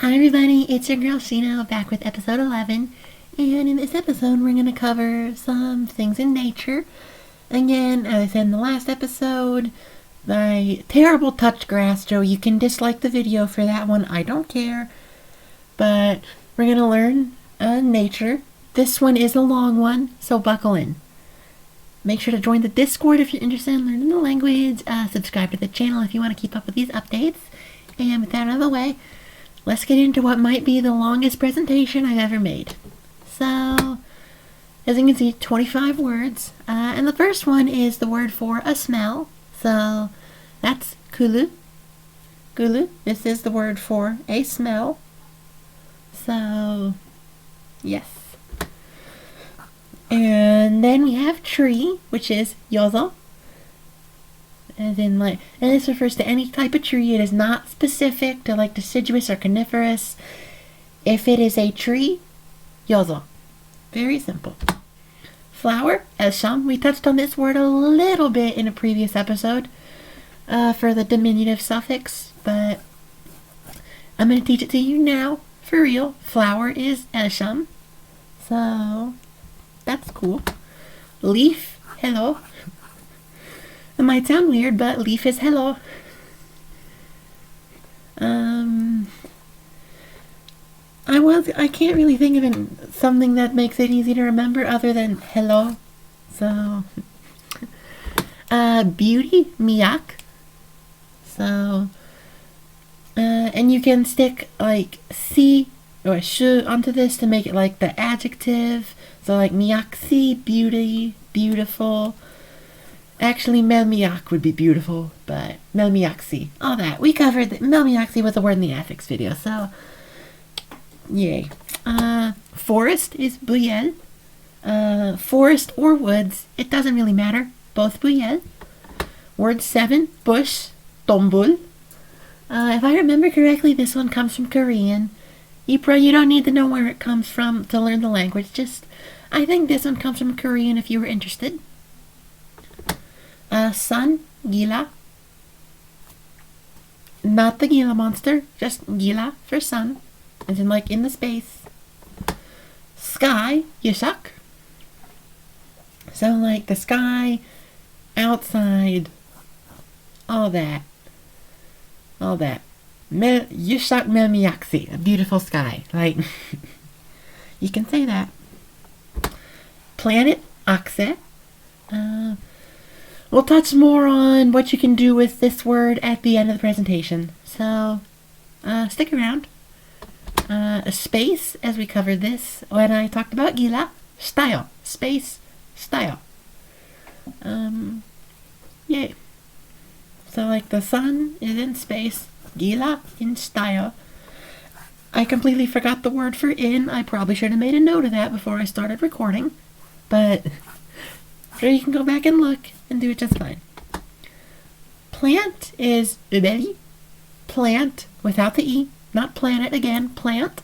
Hi everybody, it's your girl Shino back with episode 11, and in this episode we're going to cover some things in nature. Again, as I said in the last episode, my terrible touch grass, Joe, you can dislike the video for that one, I don't care, but we're going to learn nature. This one is a long one, so buckle in. Make sure to join the Discord if you're interested in learning the language, subscribe to the channel if you want to keep up with these updates, and with that out of the way, let's get into what might be the longest presentation I've ever made. So, as you can see, 25 words. And the first one is the word for a smell. So, that's kulu. Kulu. This is the word for a smell. So, yes. And then we have tree, which is yozo. As in, and this refers to any type of tree. It is not specific to deciduous or coniferous. If it is a tree, yozo. Very simple. Flower, elsham. We touched on this word a little bit in a previous episode for the diminutive suffix, but I'm going to teach it to you now for real. Flower is elsham. So, that's cool. Leaf, hello. It might sound weird, but leaf is hello. I can't really think of something that makes it easy to remember other than hello. So, beauty, miyak. So, and you can stick si or shu onto this to make it the adjective. So miyak si, beauty, beautiful. Actually, melmiak would be beautiful, but melmiaksi, all that. We covered melmiaksi was a word in the affix video, so yay. Forest is buyel. Forest or woods, it doesn't really matter. Both buyel. Word 7, bush, tombul. If I remember correctly, this one comes from Korean. You don't need to know where it comes from to learn the language. I think this one comes from Korean if you were interested. Sun, gila. Not the Gila monster, just gila for sun. As in in the space. Sky, yushak. So the sky, outside, all that. Yushak melmiaksi, a beautiful sky. You can say that. Planet, akse. We'll touch more on what you can do with this word at the end of the presentation. So, stick around. Space, as we covered this when I talked about gila. Style. Space, style. Yay. So, the sun is in space. Gila in style. I completely forgot the word for in. I probably should have made a note of that before I started recording. But sure, you can go back and look and do it just fine. Plant is ubeli. Plant without the E. Not planet again. Plant.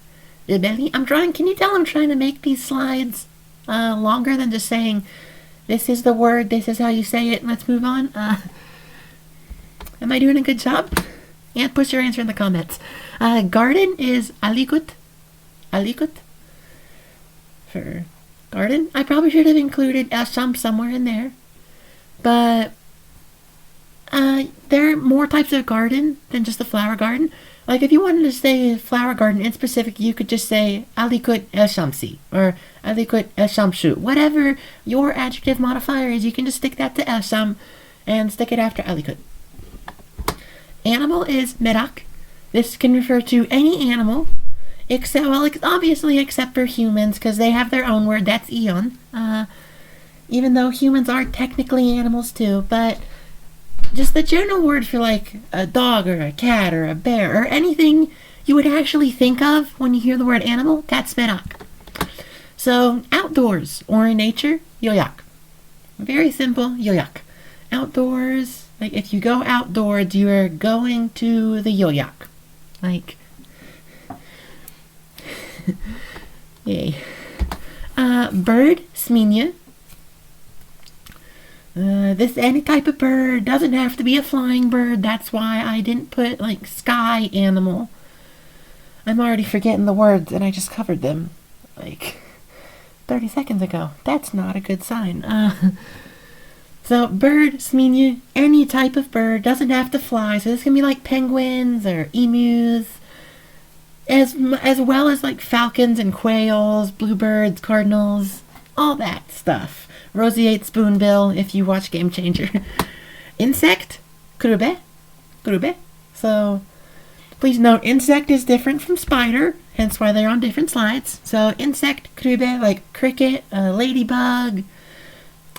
Ubeli. Can you tell I'm trying to make these slides longer than just saying, this is the word, this is how you say it, let's move on? Am I doing a good job? And put your answer in the comments. Garden is alikut. Alikut. For garden. I probably should have included elsham somewhere in there. But there are more types of garden than just the flower garden. If you wanted to say flower garden in specific, you could just say alikut elshamsi or alikut elshamshu. Whatever your adjective modifier is, you can just stick that to elsham and stick it after alikut. Animal is merak. This can refer to any animal, obviously except for humans, because they have their own word, that's eon. Even though humans are technically animals too, but just the general word for a dog or a cat or a bear or anything you would actually think of when you hear the word animal, that's merak. So, outdoors or in nature, yoyak. Very simple, yoyak. Outdoors, if you go outdoors, you are going to the yoyak. Yay. Bird, sminya. This any type of bird, doesn't have to be a flying bird. That's why I didn't put sky animal. I'm already forgetting the words and I just covered them like 30 seconds ago. That's not a good sign. So birds mean you any type of bird, doesn't have to fly. So this can be like penguins or emus, as well as like falcons and quails, bluebirds, cardinals, all that stuff. Roseate spoonbill if you watch Game Changer. Insect, krube, krube. So please note, insect is different from spider, hence why they're on different slides. So insect, krube, like cricket, ladybug,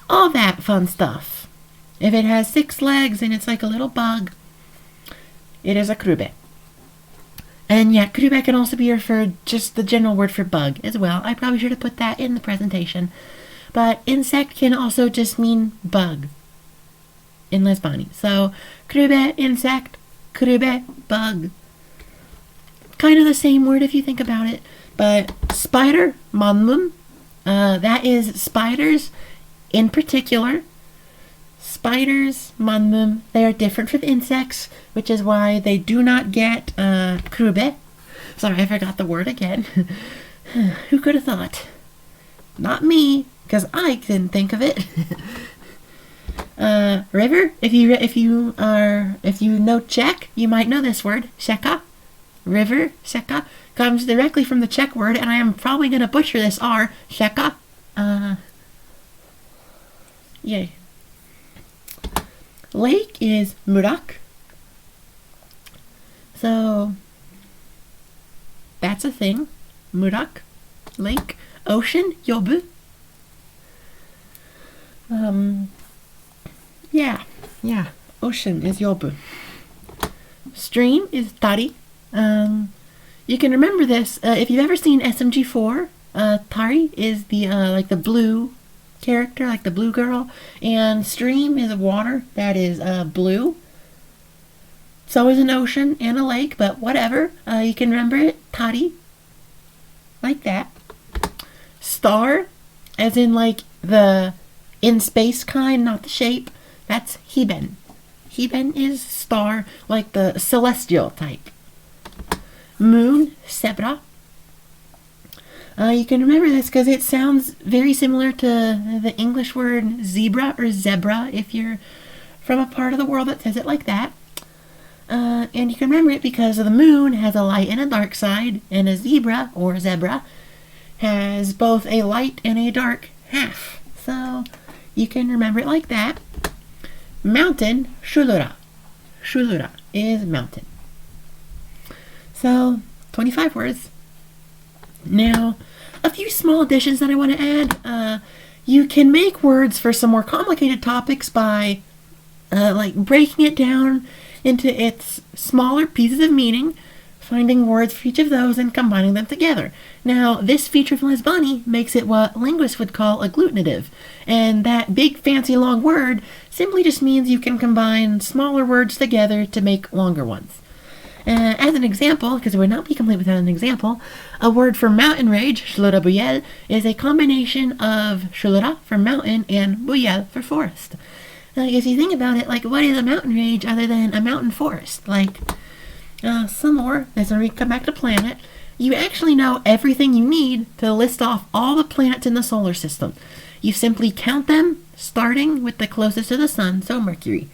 all that fun stuff. If it has 6 legs and it's like a little bug, it is a krube. And yeah, krube can also be referred just the general word for bug as well. I probably should have put that in the presentation. But insect can also just mean bug in Lesbani. So krube, insect, krube, bug. Kind of the same word if you think about it. But spider, manmum, that is spiders. In particular, spiders, manmum, they are different from insects, which is why they do not get krube. Sorry, I forgot the word again. Who could have thought? Not me, because I didn't think of it. River, if you know Czech, you might know this word, Czeka. River, Czeka, comes directly from the Czech word, and I am probably going to butcher this R, Czeka. Yay. Lake is murak. So that's a thing. Murak. Lake. Ocean, yobu. Yeah. Ocean is yobu. Stream is tari. You can remember this if you've ever seen SMG4. Tari is the like the blue character, like the blue girl, and stream is water that is blue. So is an ocean and a lake, but whatever. You can remember it, tari, like that. Star, as in like the in space kind, not the shape. That's hiben. Hiben is star, like the celestial type. Moon, sebra. You can remember this because it sounds very similar to the English word zebra or zebra if you're from a part of the world that says it like that. And you can remember it because the moon has a light and a dark side, and a zebra or zebra has both a light and a dark half. So you can remember it like that. Mountain, shulura. Shulura is mountain. So 25 words. Now, a few small additions that I want to add. You can make words for some more complicated topics by like breaking it down into its smaller pieces of meaning, finding words for each of those and combining them together. Now, this feature of Lesbani makes it what linguists would call agglutinative, and that big fancy long word simply just means you can combine smaller words together to make longer ones. As an example, because it would not be complete without an example, a word for mountain rage, shulura buyel, is a combination of shulura for mountain and buyel for forest. If you think about it, like, what is a mountain range other than a mountain forest? Like, some more, as we come back to planet, you actually know everything you need to list off all the planets in the solar system. You simply count them, starting with the closest to the sun, so Mercury.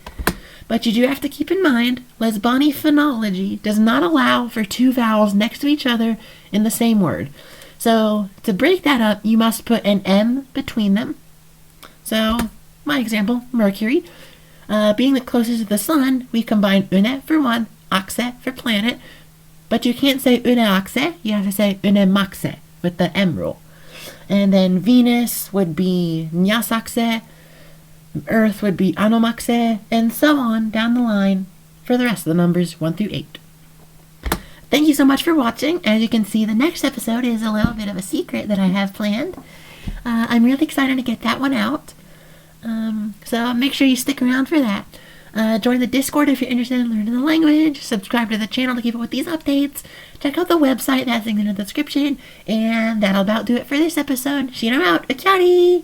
But you do have to keep in mind, Lesbani phonology does not allow for 2 vowels next to each other in the same word. So, to break that up, you must put an M between them. So, my example, Mercury. Being the closest to the sun, we combine une for one, axe for planet. But you can't say une axe, you have to say une maxe with the M rule. And then Venus would be nyasaxe, Earth would be anomaxe, and so on down the line for the rest of the numbers 1 through 8. Thank you so much for watching. As you can see, the next episode is a little bit of a secret that I have planned. I'm really excited to get that one out. So make sure you stick around for that. Join the Discord if you're interested in learning the language. Subscribe to the channel to keep up with these updates. Check out the website, that's in the description. And that'll about do it for this episode. Shino out. Ciao!